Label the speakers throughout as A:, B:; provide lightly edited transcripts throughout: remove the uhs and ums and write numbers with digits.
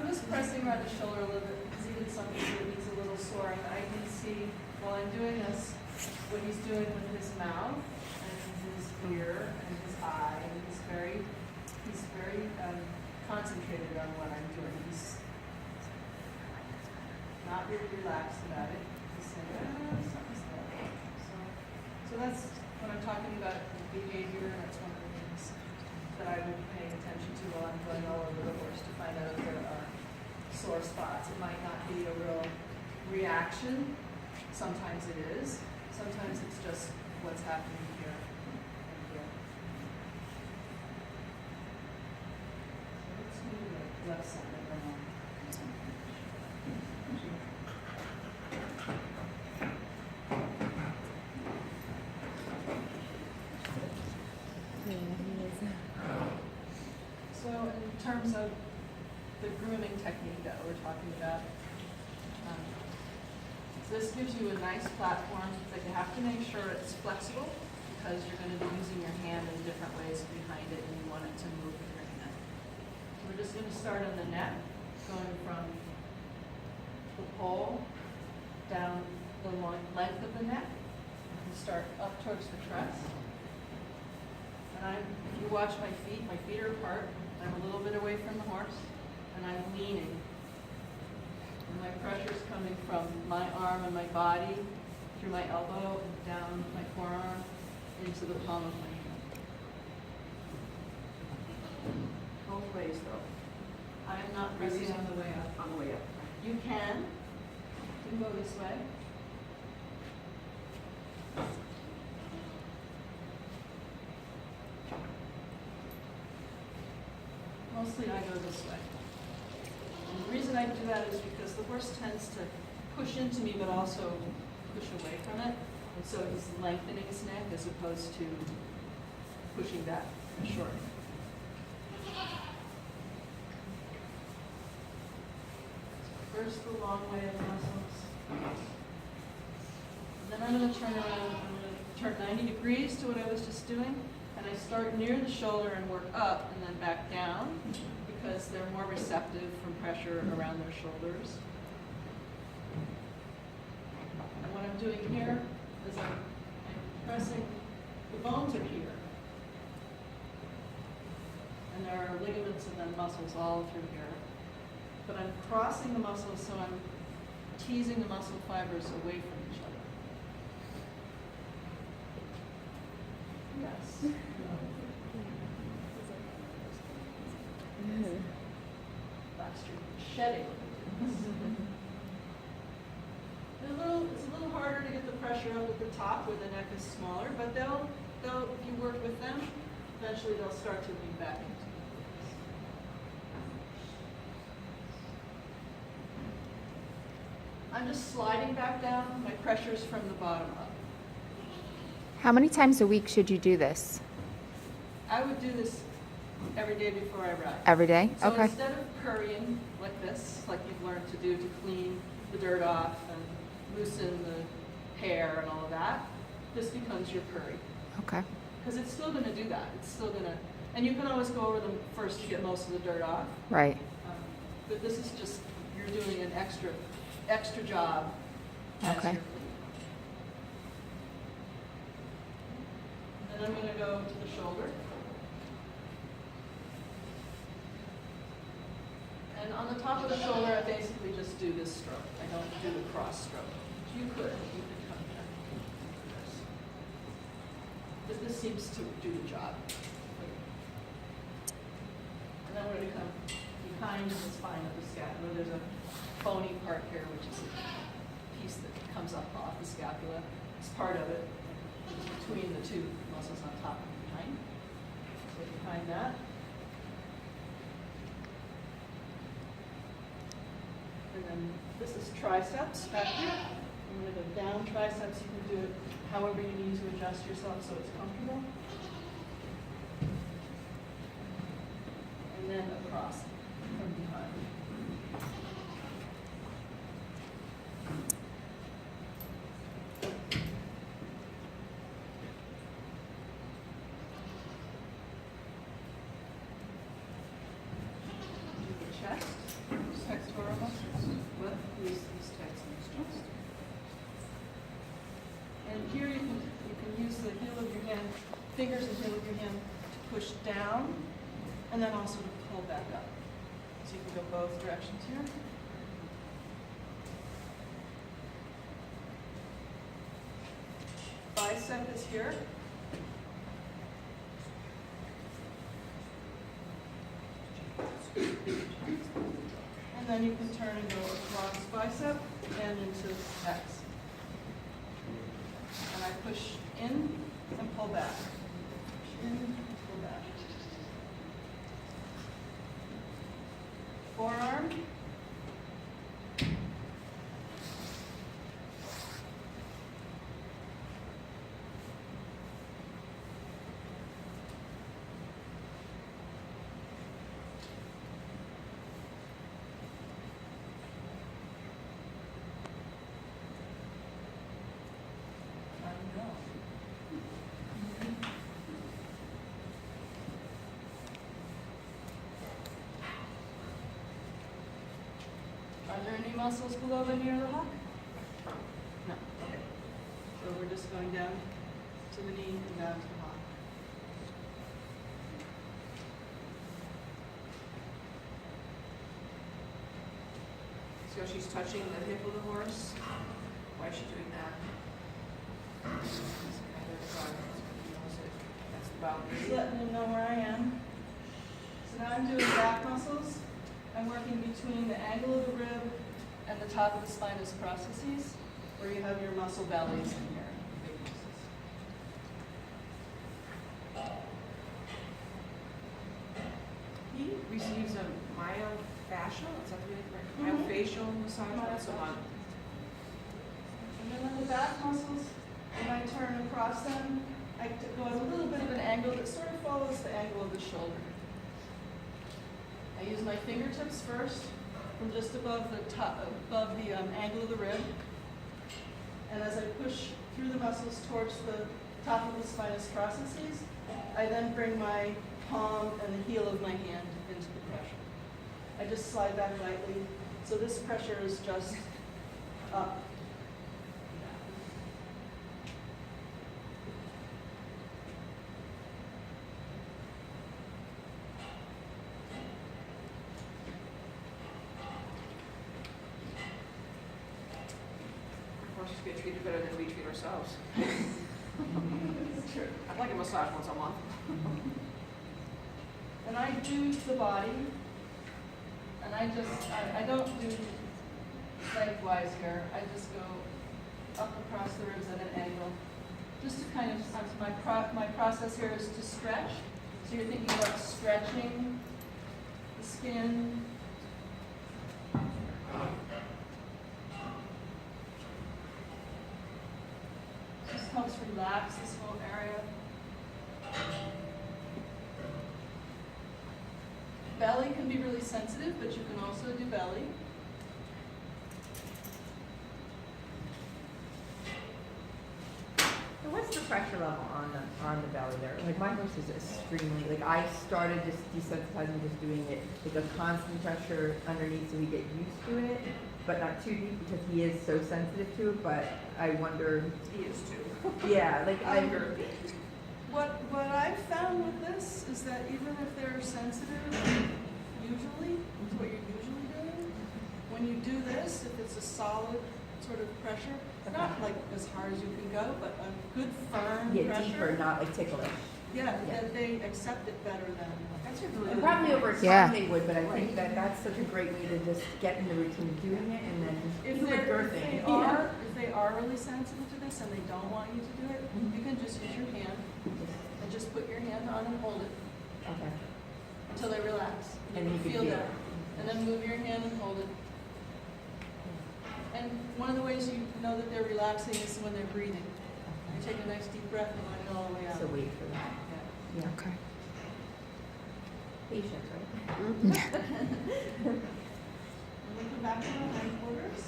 A: just pressing around the shoulder a little bit because he did something that needs a little sore. And I can see while I'm doing this what he's doing with his mouth and his ear and his eye. And he's very concentrated on what I'm doing. He's not really relaxed about it. He's saying, something's there. So that's what I'm talking about behavior. That's one of the things that I would be paying attention to while I'm going all over the horse to find out if there are sore spots. It might not be a real reaction. Sometimes it is. Sometimes it's just what's happening here and here. So let's move to the left side of the arm. So in terms of the grooming technique that we're talking about, this gives you a nice platform, but you have to make sure it's flexible because you're going to be using your hand in different ways behind it and you want it to move with your hand. So we're just going to start on the neck, going from the pole down the length of the neck and start up towards the crest. And if you watch my feet are apart. I'm a little bit away from the horse, and I'm leaning. And my pressure is coming from my arm and my body, through my elbow, and down my forearm, into the palm of my hand. Both ways, though. I am not pressing on the way up.
B: On the way up.
A: You can go this way. Mostly I go this way. And the reason I do that is because the horse tends to push into me but also push away from it. And so he's lengthening his neck as opposed to pushing back and shortening. First the long way of the muscles. Then I'm going to turn around. I'm going to turn 90 degrees to what I was just doing. And I start near the shoulder and work up and then back down because they're more receptive from pressure around their shoulders. And what I'm doing here is I'm pressing, the bones are here. And there are ligaments and then muscles all through here. But I'm crossing the muscles, so I'm teasing the muscle fibers away from each other. Yes. Last year, shedding. It's a little harder to get the pressure up at the top where the neck is smaller, but they'll if you work with them, eventually they'll start to lean back into it. I'm just sliding back down. My pressure's from the bottom up.
C: How many times a week should you do this?
A: I would do this every day before I ride.
C: Every day?
A: So
C: Okay.
A: instead of currying like this, like you've learned to do to clean the dirt off and loosen the hair and all of that, this becomes your curry.
C: Okay.
A: Because it's still going to do that. It's still going to, and you can always go over them first to get most of the dirt off.
C: Right.
A: But this is just, you're doing an extra job as
C: Okay.
A: you're cleaning. Then I'm going to go to the shoulder. And on the top of the shoulder, I basically just do this stroke. I don't do the cross stroke. You could come here. But this seems to do the job. And then we're going to come behind the spine of the scapula. There's a bony part here, which is a piece that comes up off the scapula. It's part of it. It's between the two muscles on top and behind. So behind that. And then this is triceps back here. I'm going to go down triceps. You can do it however you need to adjust yourself so it's comfortable. And then across from behind. Do the chest. then here you can use the heel of your hand, fingers and heel of your hand to push down, and then also to pull back up. So you can go both directions here. Bicep is here. And then you can turn and go across bicep and into X. And I push in and pull back. Push in and pull back. Forearm. Are there any muscles below the knee or the hock? No. Okay. So we're just going down to the knee and down to the hock.
B: So she's touching the hip of the horse. Why is she doing that? That's the boundary.
A: Just letting them know where I am. So now I'm doing back muscles. I'm working between the angle of the rib and the top of the spinous processes, where you have your muscle bellies in here, big muscles.
B: He receives a myofascial, is that really correct? Myofascial massage once a month.
A: And then on the back muscles, when I turn across them, I go at a little bit of an angle that sort of follows the angle of the shoulder. I use my fingertips first, from just above the top, above the angle of the rib. And as I push through the muscles towards the top of the spinous processes, I then bring my palm and the heel of my hand into the pressure. I just slide back lightly, so this pressure is just up.
B: Horses get treated better than we treat ourselves.
A: It's true.
B: I'd like a massage once a month.
A: And I do the body, and I don't do lengthwise here. I just go up across the ribs at an angle. Just to kind of, my process here is to stretch. So you're thinking about stretching the skin. Just helps relax this whole area. Belly can be really sensitive, but you can also do belly.
D: So what's the pressure level on the belly there? Like my horse is extremely, like I started just desensitizing, just doing it, like a constant pressure underneath so he get used to it, but not too deep because he is so sensitive to it, but I wonder.
B: He is too.
D: Yeah, like
A: What I've found with this is that even if they're sensitive, usually, it's what you're usually doing, when you do this, if it's a solid sort of pressure, not like as hard as you can go, but a good firm
D: yeah,
A: pressure.
D: deeper, not like ticklish.
A: Yeah,
D: Yeah.
A: then they accept it better than.
B: That's a really
D: And
B: good
D: probably
B: point.
D: over time
C: Yeah.
D: they would, but I think that that's such a great way to just get in the routine of doing it and then
A: If
D: even with
A: they
D: birthing.
A: are really sensitive to this and they don't want you to do it, you can just use your hand and just put your hand on and hold it
D: Okay.
A: until they relax.
D: And
A: you
D: you
A: can
D: can
A: feel
D: feel
A: that.
D: it.
A: And then move your hand and hold it. And one of the ways you know that they're relaxing is when they're breathing. You take a nice deep breath and let it all the way out.
D: So wait for that.
A: Yeah.
D: Yeah.
C: Okay.
D: Patience, right?
A: And we come back to our hindquarters.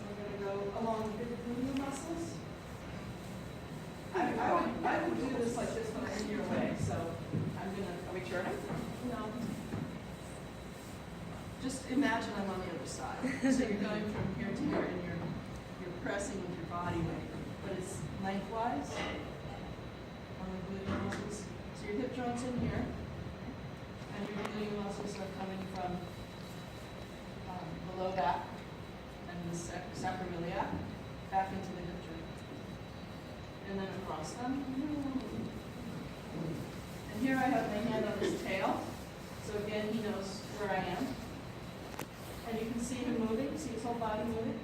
A: We're going to go along the glute muscles. I would do this like this when I'm in your way, so I'm going to
B: Make sure.
A: No. Just imagine I'm on the other side. So you're going from here to here and you're pressing with your body weight, but it's lengthwise on the gluteal muscles. So your hip joint's in here, and your gluteal muscles are coming from below back and the sacroiliac back into the hip joint, and then across them. And here I have my hand on his tail, so again he knows where I am. And you can see him moving, see his whole body moving.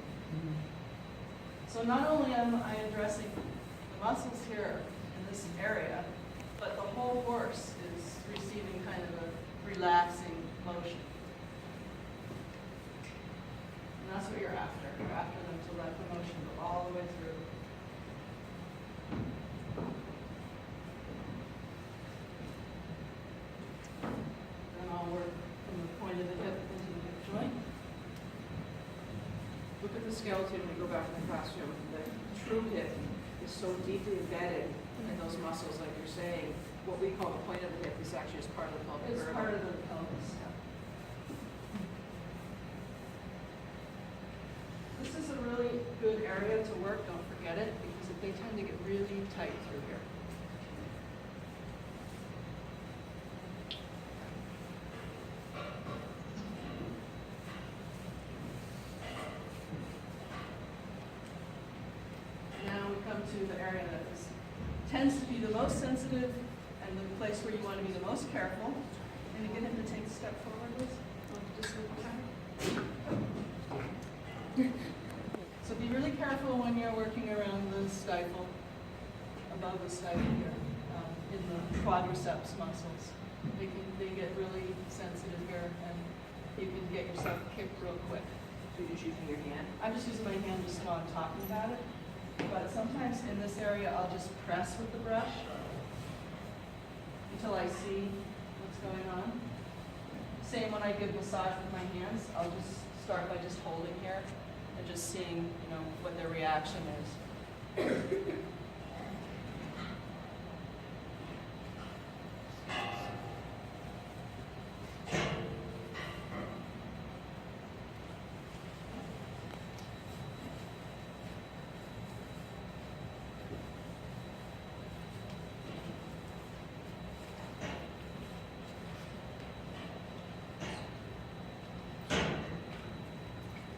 A: So not only am I addressing the muscles here in this area, but the whole horse is receiving kind of a relaxing motion. And that's what you're after. You're after them to let the motion go all the way through. Then I'll work from the point of the hip into the hip joint.
B: Look at the skeleton when we go back in the classroom. The true hip is so deeply embedded in those muscles, like you're saying. What we call the point of the hip is actually just part of the pelvic
A: It's
B: girdle.
A: part of the pelvis. Yeah. This is a really good area to work, don't forget it, because they tend to get really tight through here. Now we come to the area that tends to be the most sensitive and the place where you want to be the most careful. And you get him to take a step forward, Liz. Just a little. So be really careful when you're working around the stifle, above the stifle here, in the quadriceps muscles. They get really sensitive here, and you can get yourself kicked real quick.
B: So you're just using your hand.
A: I'm just using my hand just while I'm talking about it. But sometimes in this area, I'll just press with the brush until I see what's going on. Same when I give massage with my hands, I'll just start by just holding here and just seeing, what their reaction is.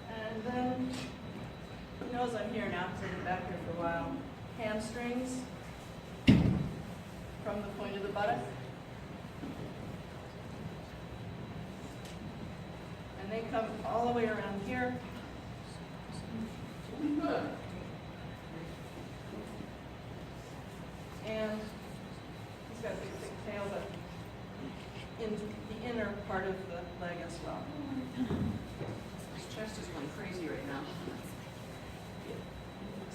A: And then, he knows I'm here now because I've been back here for a while. Hamstrings from the point of the buttock. And they come all the way around here. Good. And he's got a big, thick tail, but in the inner part of the leg as well.
B: His chest is going crazy right now.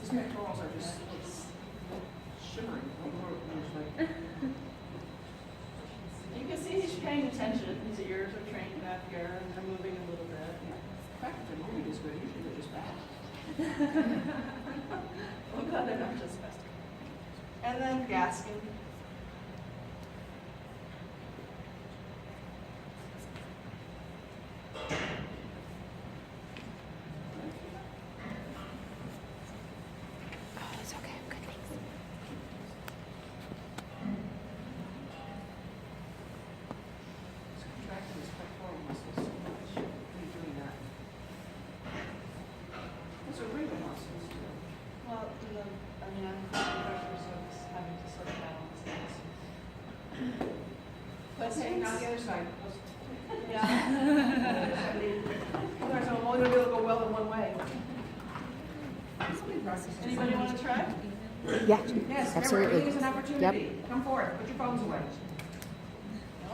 B: His pectorals are just shimmering.
A: You can see he's paying attention. His ears are trained back here, and they're moving a little bit.
B: Practically moving is good. Usually they're just bad.
A: Oh God, they're not just fast. And then gasking.
C: Oh, it's okay. Good, thanks.
B: It's contracting his pectoral muscles so much. When you're doing that. Those are regular muscles too.
A: Well, I'm pressure, so it's having to sort of balance things.
B: Okay, now the other side.
A: Yeah.
B: Otherwise, I'm only going to be able to go well in one way.
A: Anybody want to try?
C: Yeah,
B: Yes, remember,
C: absolutely.
B: everything is an opportunity. Come forward, put your phones away.
A: No?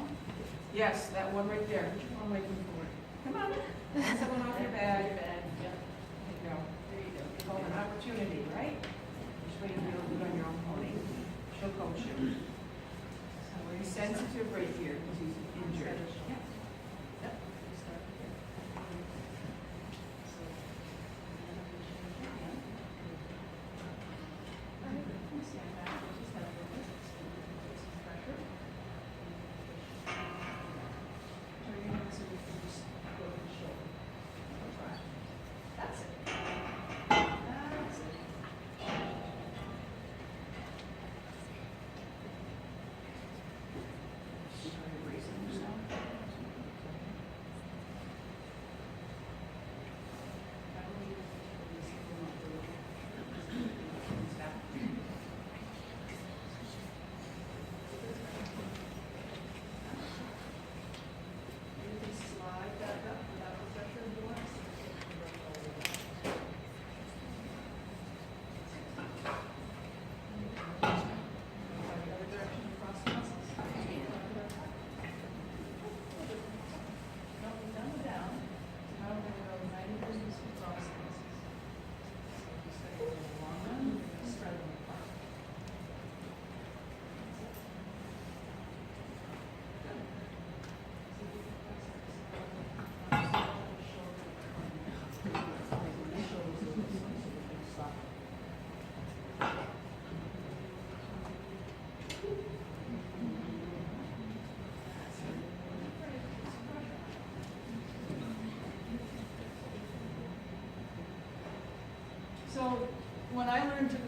B: Yes, that one right there. Put your phone away from forward. Come on. Take someone off your bag.
A: Yeah.
B: There you go. There you go. It's called an opportunity, right? Just wait until you do it on your own pony. She'll coach you. So he's sensitive right here because he's injured. Yeah.
A: Yep. That's it. That's it.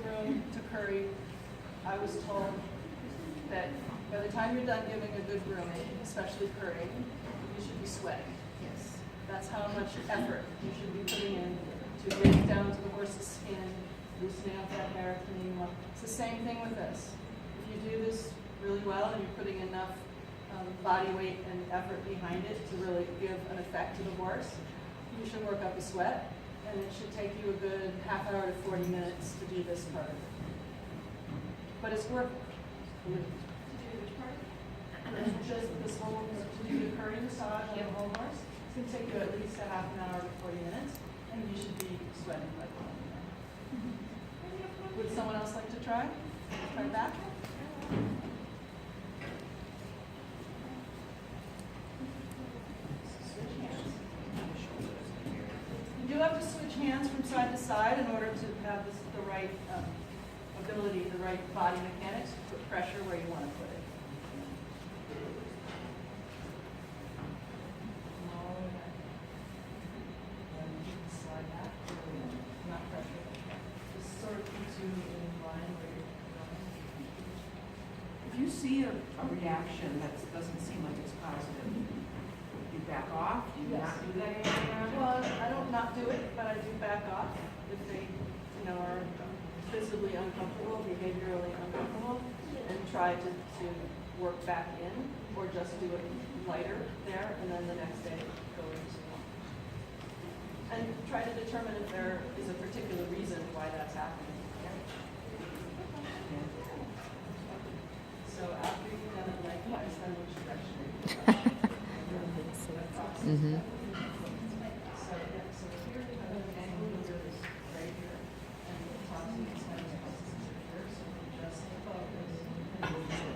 A: groom to curry, I was told that by the time you're done giving a good grooming, especially currying, you should be sweating.
B: Yes.
A: That's how much effort you should be putting in to getting down to the horse's skin, loosening up that hair, cleaning them up. It's the same thing with this. If you do this really well and you're putting enough body weight and effort behind it to really give an effect to the horse, you should work up a sweat, and it should take you a good half hour to 40 minutes to do this part of it. But it's worth it. To do which part? Just this whole, to do the curry massage on the whole horse. It's going to take you at least a half an hour to 40 minutes, and you should be sweating like one. Would someone else like to try? Try back? You do have to switch hands from side to side in order to have the right ability, the right body mechanics to put pressure where you want to put it. Slide back. Not pressure. This sort of keeps you in line where you're going.
B: If you see a reaction that doesn't seem like it's positive, you back off? Do you not do that anymore?
A: Well, I don't not do it, but I do back off if they, are visibly uncomfortable, behaviorally uncomfortable, and try to work back in, or just do it lighter there, and then the next day go into and try to determine if there is a particular reason why that's happening. So after you've done it likewise, then which direction are you going?
C: Mm-hmm.
A: So, yeah, so here you have an angle of yours right here, and the top of these hands are here, so you just focus.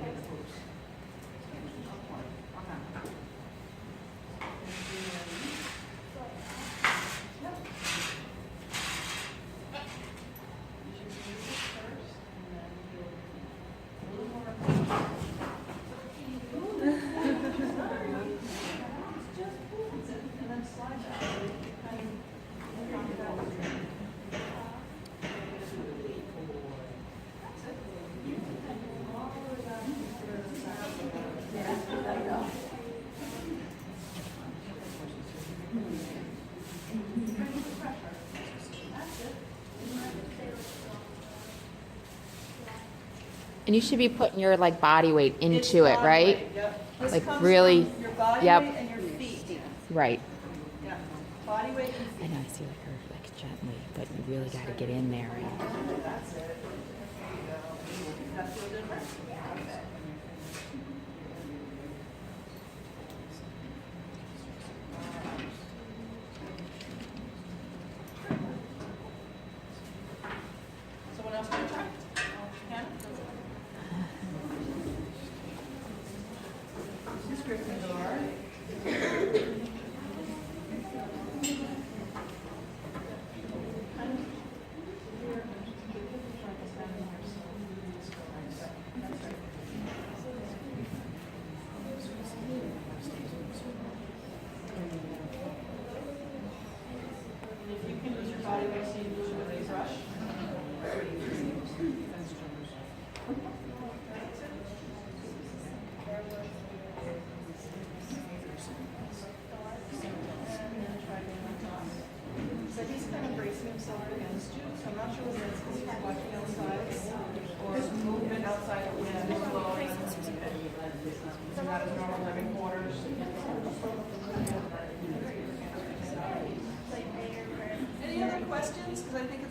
C: And you should be putting your like body weight into it,
A: Body
C: right?
A: weight, yep. This
C: Like
A: comes
C: really-
A: from your body
C: yep.
A: weight and your feet.
C: Right.
A: Yeah, body weight and
C: I
A: feet.
C: know, I see like her like gently, but you really got to get in there.
A: That's it. There you go. That feel different? Okay. Someone else want to try? Hannah?
B: This is Gryffindor.
A: If you can use your body weight, so you do it with a brush. So he's kind of bracing himself against you, so I'm not sure whether it's because he's watching outside or movement outside the wind is blowing. It's not his normal living quarters. Any other questions? Because I think it's